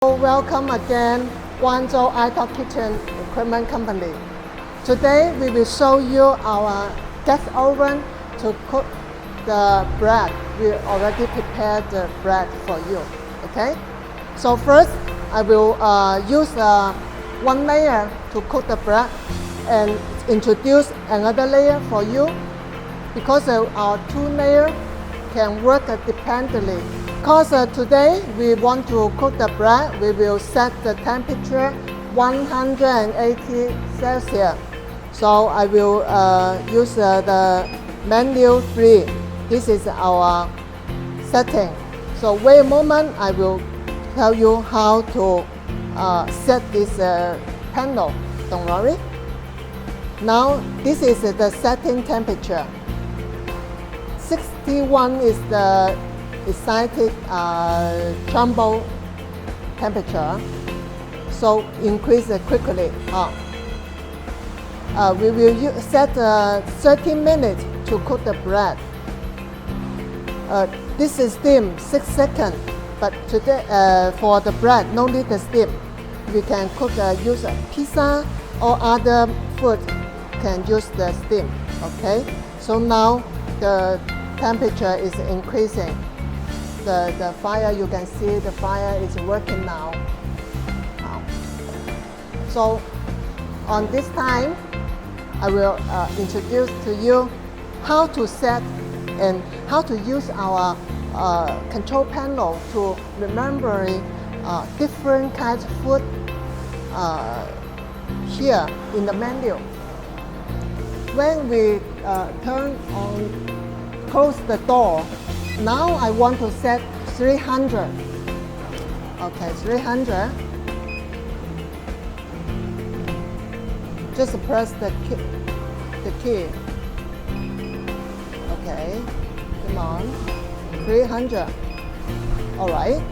Welcome again, Guangzhou Itop Kitchen Equipment Company. Today we will show you our gas oven to cook the bread. We already prepared the bread for you. Okay. So first, I will use one layer to cook the bread and introduce another layer for you because our two layers can work independently. Because today we want to cook the bread, we will set the temperature 180 Celsius. So I will use the menu 3. This is our setting. So wait a moment, I will tell you how to set this panel. Don't worry. Now this is the setting temperature. 61 is the excited tremble temperature, so increase it quickly up. We will set 30 minutes to cook the bread. This is steam 6 seconds, but today for the bread no need the steam. We can cook use a pizza or other food can use the steam. Okay, so now the temperature is increasing. The fire, you can see the fire is working now. So on this time, I will introduce to you how to set and how to use our control panel to remember different kinds of food here in the menu. When we close the door, now I want to set 300. Okay, 300. Just press the key. Okay, come on. 300. All right.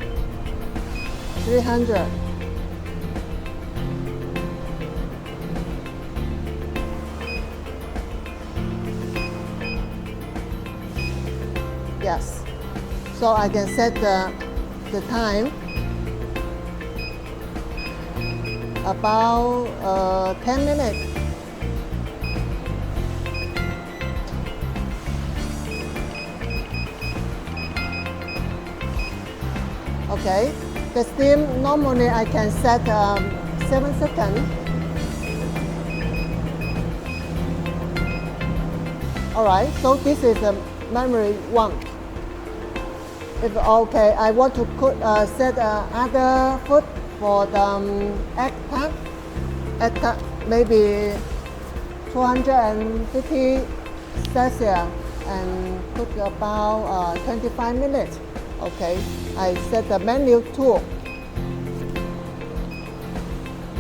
300. Yes. So I can set the time about 10 minutes. Okay. The steam normally I can set 7 seconds. Alright, so this is memory 1. If okay, I want to set other food for the egg tart. Egg tart maybe 250 Celsius and cook about 25 minutes. Okay, I set the menu 2.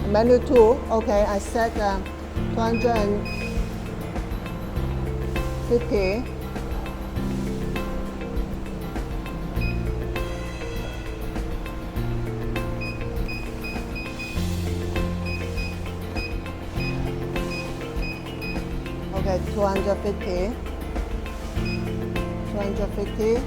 Menu 2. Okay, I set 250. Okay, 250. 250.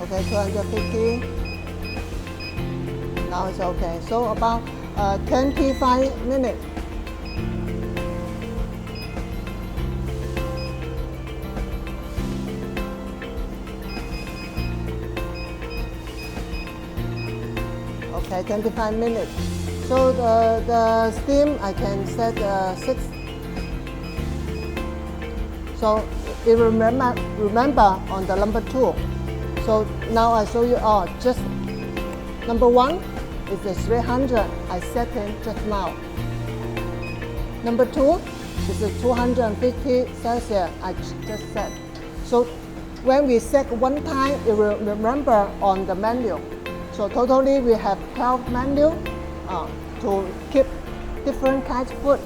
Okay, 250. Now it's okay. So about 25 minutes. Okay, 25 minutes. So the steam I can set 6. So it remember on the number 2. So now I show you just number 1 is the 300. I set it just now. Number 2 is the 250 Celsius. I just set. So when we set one time, it will remember on the menu. So totally we have 12 menu to keep different kinds of food.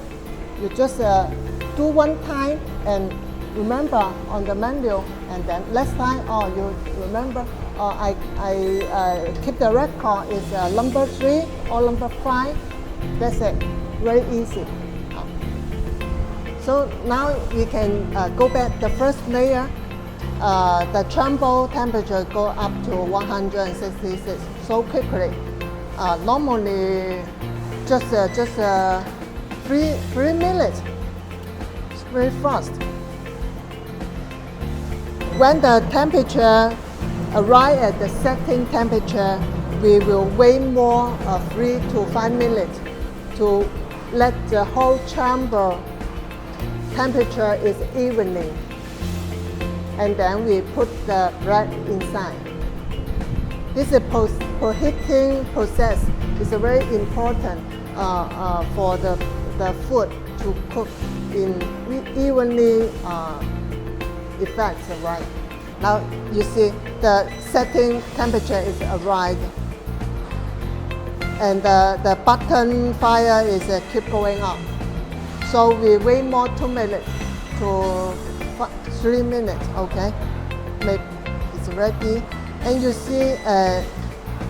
You just do one time and remember on the menu, and then next time you remember I keep the record is number 3 or number 5. That's it. Very easy. So now we can go back the first layer. The chamber temperature go up to 166 so quickly. Normally, just 3 minutes. It's very fast. When the temperature arrive at the setting temperature, we will wait more 3 to 5 minutes to let the whole chamber temperature is evenly. And then we put the bread inside. This is preheating process is very important for the food to cook in evenly effects, right? Now you see the setting temperature is arrived, and the button fire is keep going up. So we wait more 2 minutes to 3 minutes. Okay, maybe it's ready, and you see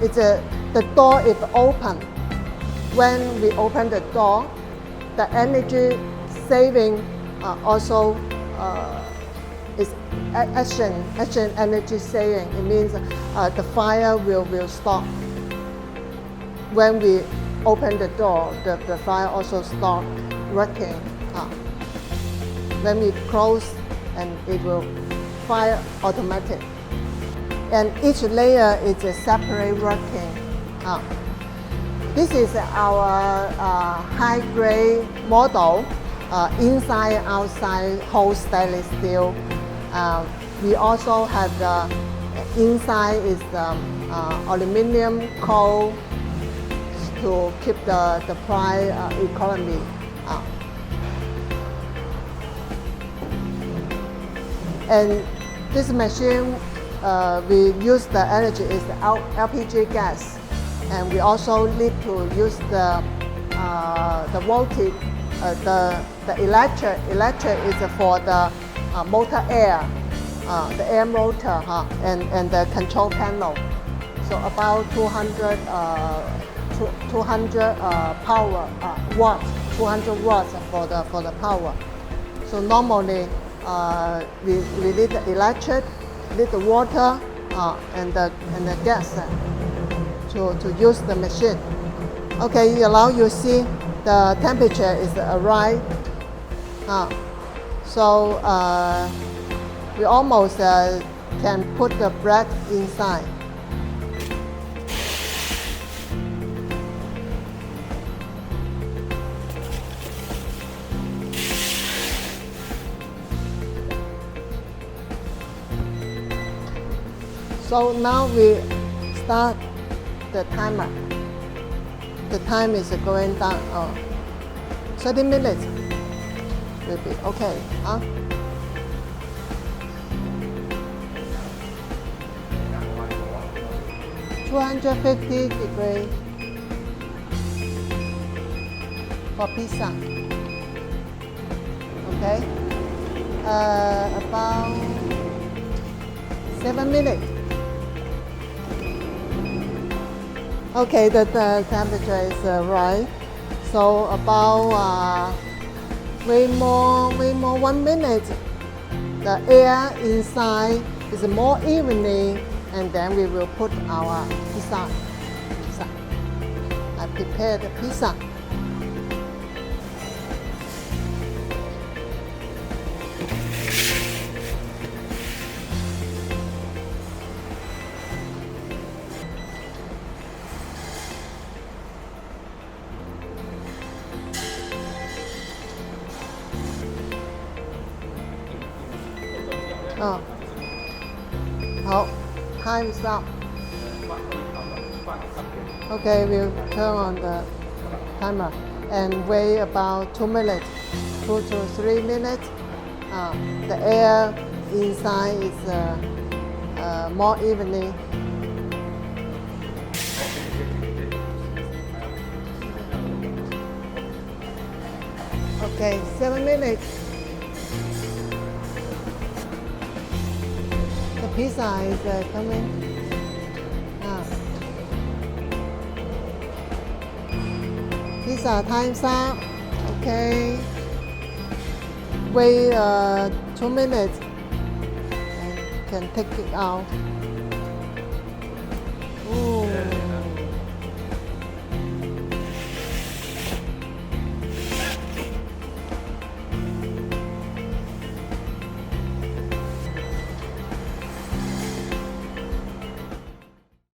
the door is open. When we open the door, the energy saving also is action energy saving. It means the fire will stop. When we open the door, the fire also stop working. When we close, and it will fire automatic. And each layer is a separate working. This is our high-grade model, inside, outside, whole stainless steel. We also have the inside is the aluminum coil to keep the price economy. And this machine, we use the energy is the LPG gas, and we also need to use the voltage. The electric is for the motor air, the air motor, and the control panel. So about 200 power watts, 200 watts for the power. So normally we need the electric, need the water, and the gas to use the machine. Okay, now you see the temperature is arrived. So we almost can put the bread inside. So now we start the timer. The time is going down. 30 minutes will be okay. 250 degrees for pizza. Okay, about 7 minutes. Okay, the temperature is right. So about way more 1 minute. The air inside is more evenly, and then we will put our pizza. I prepared the pizza. Time's up. Okay, we'll turn on the timer and wait about 2 minutes, 2 to 3 minutes. The air inside is more evenly. Okay, 7 minutes. The pizza is coming. Pizza time's up. Okay. wait 2 minutes and can take it out.